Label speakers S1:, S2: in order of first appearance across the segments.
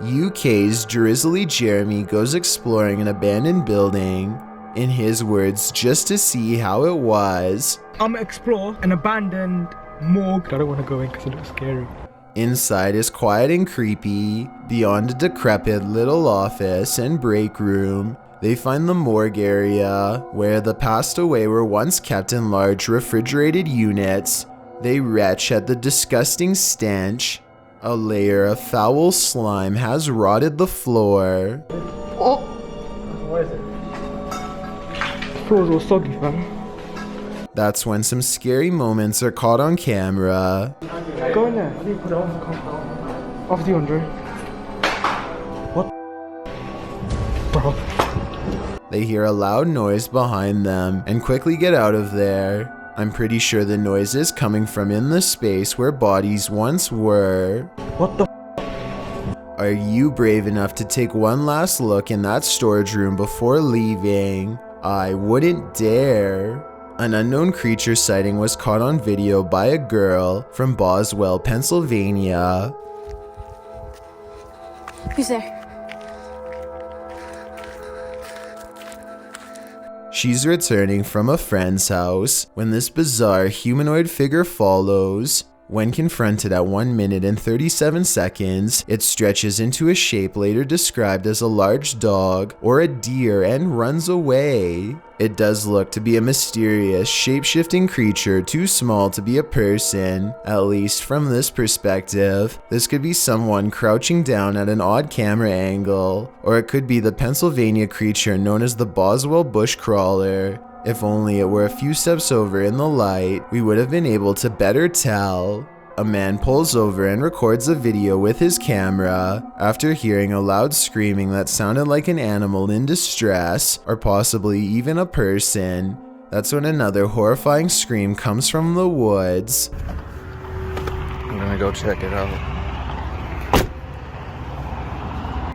S1: UK's Jrizzy Jeremy goes exploring an abandoned building, in his words, just to see how it was.
S2: I'm gonna explore an abandoned morgue. I don't want to go in because it looks scary.
S1: Inside is quiet and creepy. Beyond a decrepit little office and break room, they find the morgue area, where the passed away were once kept in large refrigerated units. They retch at the disgusting stench. A layer of foul slime has rotted the floor.
S2: Oh! What is it? The floor's all soggy, fam.
S1: That's when some scary moments are caught on camera.
S2: Go in there. I need to put it on. Off the Andre. What? Bro.
S1: They hear a loud noise behind them and quickly get out of there. I'm pretty sure the noise is coming from in the space where bodies once were.
S2: What the?
S1: Are you brave enough to take one last look in that storage room before leaving? I wouldn't dare. An unknown creature sighting was caught on video by a girl from Boswell, Pennsylvania.
S3: Who's there?
S1: She's returning from a friend's house when this bizarre humanoid figure follows. When confronted at 1 minute and 37 seconds, it stretches into a shape later described as a large dog or a deer and runs away. It does look to be a mysterious, shape-shifting creature too small to be a person, at least from this perspective. This could be someone crouching down at an odd camera angle, or it could be the Pennsylvania creature known as the Boswell bushcrawler. If only it were a few steps over in the light, we would have been able to better tell. A man pulls over and records a video with his camera after hearing a loud screaming that sounded like an animal in distress, or possibly even a person. That's when another horrifying scream comes from the woods.
S4: I'm gonna go check it out.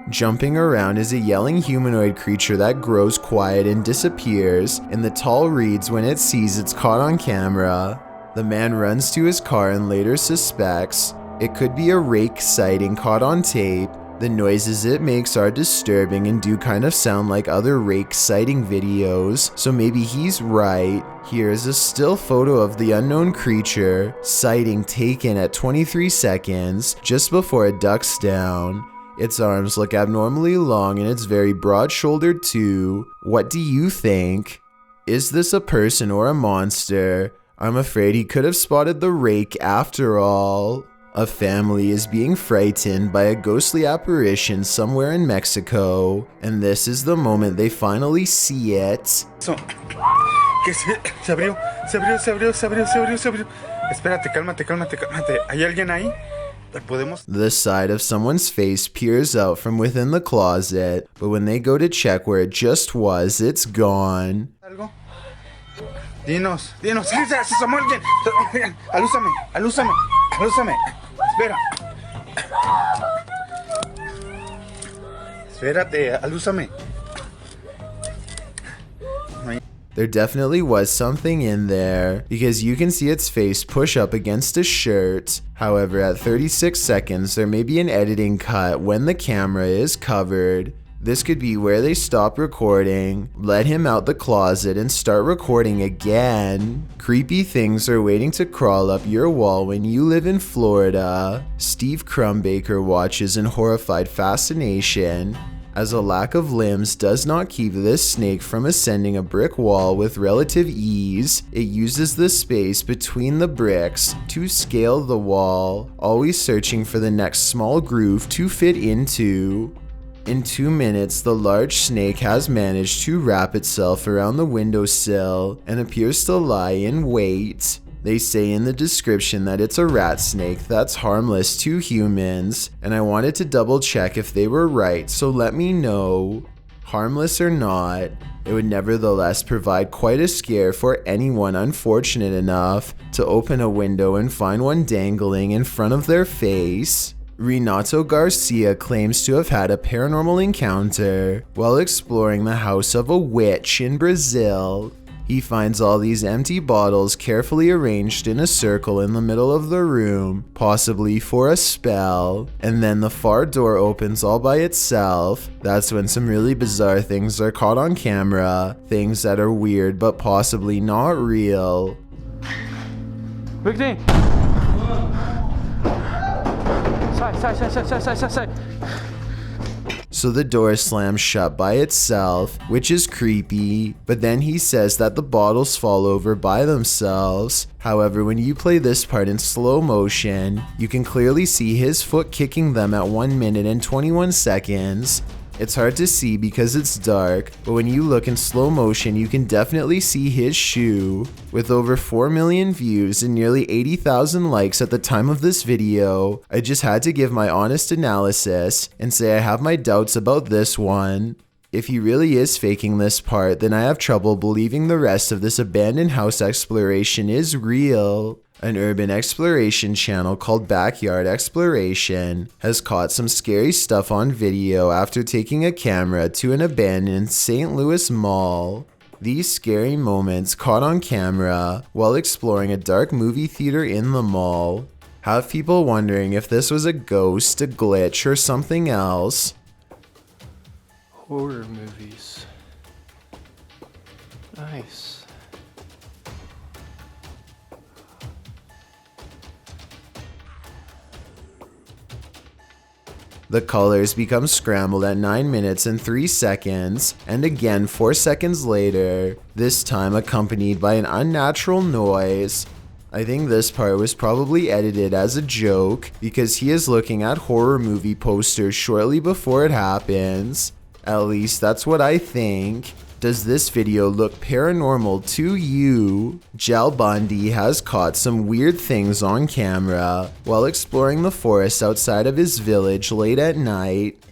S1: Jumping around is a yelling humanoid creature that grows quiet and disappears in the tall reeds when it sees it's caught on camera. The man runs to his car and later suspects it could be a Rake sighting caught on tape. The noises it makes are disturbing and do kind of sound like other Rake sighting videos, so maybe he's right. Here is a still photo of the unknown creature sighting taken at 23 seconds just before it ducks down. Its arms look abnormally long and it's very broad-shouldered too. What do you think? Is this a person or a monster? I'm afraid he could have spotted the Rake after all. A family is being frightened by a ghostly apparition somewhere in Mexico, and this is the moment they finally see it.
S4: Se abrió. Espérate, cálmate. ¿Hay alguien ahí?
S1: The side of someone's face peers out from within the closet, but when they go to check where it just was, it's gone.
S4: ¿Algo? Dinos. Se asomó alguien. Alúzame. Espera. Espérate, alúzame.
S1: There definitely was something in there, because you can see its face push up against a shirt. However, at 36 seconds, there may be an editing cut when the camera is covered. This could be where they stop recording, let him out the closet, and start recording again. Creepy things are waiting to crawl up your wall when you live in Florida. Steve Crumbaker watches in horrified fascination, as a lack of limbs does not keep this snake from ascending a brick wall with relative ease. It uses the space between the bricks to scale the wall, always searching for the next small groove to fit into. In 2 minutes, the large snake has managed to wrap itself around the windowsill and appears to lie in wait. They say in the description that it's a rat snake that's harmless to humans, and I wanted to double check if they were right, so let me know. Harmless or not, it would nevertheless provide quite a scare for anyone unfortunate enough to open a window and find one dangling in front of their face. Renato Garcia claims to have had a paranormal encounter while exploring the house of a witch in Brazil. He finds all these empty bottles carefully arranged in a circle in the middle of the room, possibly for a spell, and then the far door opens all by itself. That's when some really bizarre things are caught on camera, things that are weird but possibly not real.
S2: Victim! Sai.
S1: So the door slams shut by itself, which is creepy, but then he says that the bottles fall over by themselves. However, when you play this part in slow motion, you can clearly see his foot kicking them at 1 minute and 21 seconds. It's hard to see because it's dark, but when you look in slow motion, you can definitely see his shoe. With over 4 million views and nearly 80,000 likes at the time of this video, I just had to give my honest analysis and say I have my doubts about this one. If he really is faking this part, then I have trouble believing the rest of this abandoned house exploration is real. An urban exploration channel called Backyard Exploration has caught some scary stuff on video after taking a camera to an abandoned St. Louis mall. These scary moments caught on camera while exploring a dark movie theater in the mall have people wondering if this was a ghost, a glitch, or something else.
S2: Horror movies. Nice.
S1: The colors become scrambled at 9 minutes and 3 seconds, and again 4 seconds later, this time accompanied by an unnatural noise. I think this part was probably edited as a joke because he is looking at horror movie posters shortly before it happens. At least that's what I think. Does this video look paranormal to you? Jal Bundy has caught some weird things on camera while exploring the forest outside of his village late at night.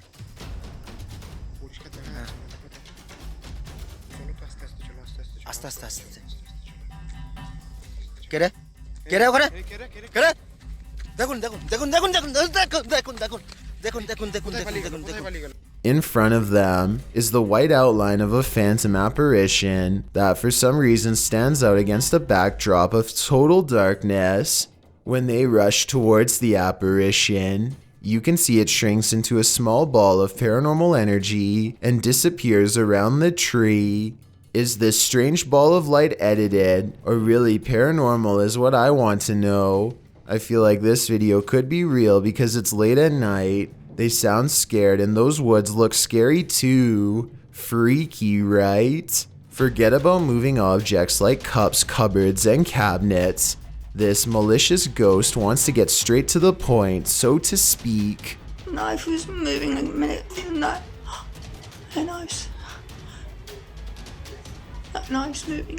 S1: In front of them is the white outline of a phantom apparition that for some reason stands out against a backdrop of total darkness. When they rush towards the apparition, you can see it shrinks into a small ball of paranormal energy and disappears around the tree. Is this strange ball of light edited or really paranormal is what I want to know. I feel like this video could be real because it's late at night. They sound scared and those woods look scary too. Freaky, right? Forget about moving objects like cups, cupboards, and cabinets. This malicious ghost wants to get straight to the point, so to speak.
S3: Knife was moving a minute. No. That knife's moving.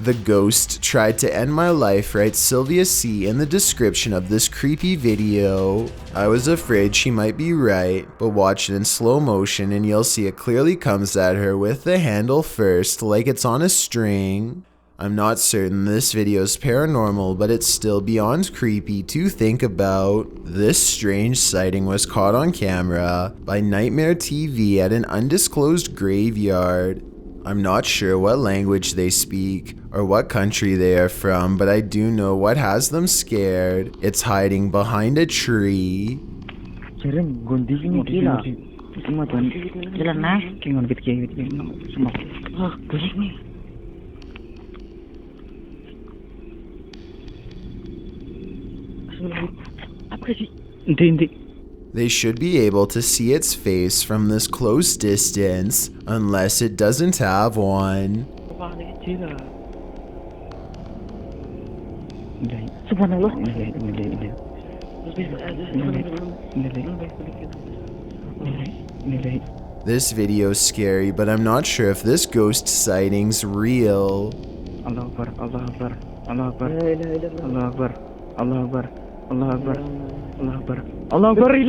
S1: The ghost tried to end my life, writes Sylvia C in the description of this creepy video. I was afraid she might be right, but watch it in slow motion and you'll see it clearly comes at her with the handle first, like it's on a string. I'm not certain this video is paranormal, but it's still beyond creepy to think about. This strange sighting was caught on camera by Nightmare TV at an undisclosed graveyard. I'm not sure what language they speak or what country they are from, but I do know what has them scared. It's hiding behind a tree. They should be able to see its face from this close distance, unless it doesn't have one. This video's scary, but I'm not sure if this ghost sighting's real.
S2: Allah Akbar, Allah Akbar, Allah Akbar, Allah Akbar, Allah Akbar, Allah Akbar, Allah Akbar, Allah Akbar.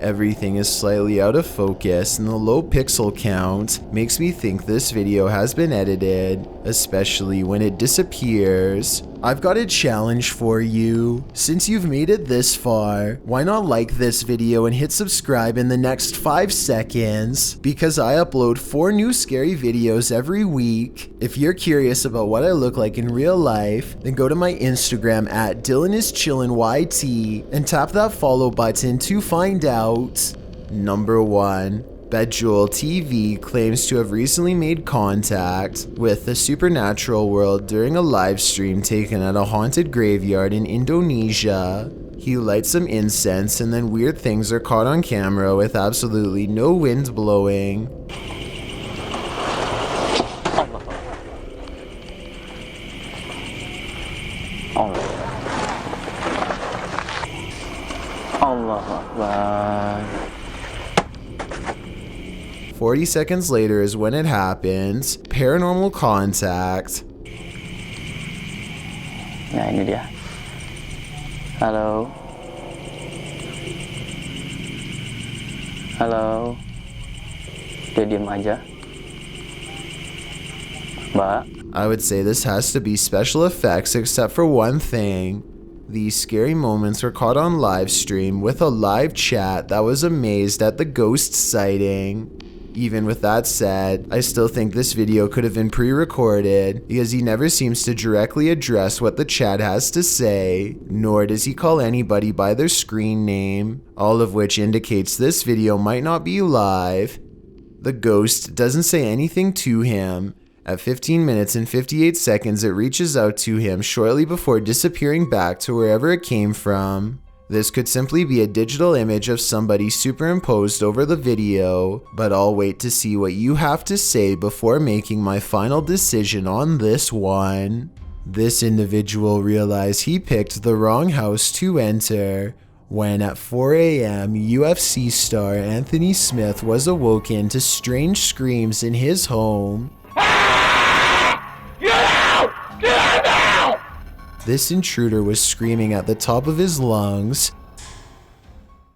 S1: Everything is slightly out of focus and the low pixel count makes me think this video has been edited, especially when it disappears. I've got a challenge for you. Since you've made it this far, why not like this video and hit subscribe in the next 5 seconds? Because I upload 4 new scary videos every week. If you're curious about what I look like in real life, then go to my Instagram at DylanIsChillinYT and tap that follow button to find out. Number 1. BAJUL TV claims to have recently made contact with the supernatural world during a live stream taken at a haunted graveyard in Indonesia. He lights some incense and then weird things are caught on camera with absolutely no wind blowing.
S5: Allah Akbar.
S1: 40 seconds later is when it happens. Paranormal contact.
S5: Ya, ini dia. Halo. Halo. Dia diem aja. Mbak.
S1: I would say this has to be special effects except for one thing. These scary moments were caught on live stream with a live chat that was amazed at the ghost sighting. Even with that said, I still think this video could have been pre-recorded because he never seems to directly address what the chat has to say, nor does he call anybody by their screen name, all of which indicates this video might not be live. The ghost doesn't say anything to him. At 15 minutes and 58 seconds, it reaches out to him shortly before disappearing back to wherever it came from. This could simply be a digital image of somebody superimposed over the video, but I'll wait to see what you have to say before making my final decision on this one. This individual realized he picked the wrong house to enter when at 4 a.m. UFC star Anthony Smith was awoken to strange screams in his home. This intruder was screaming at the top of his lungs,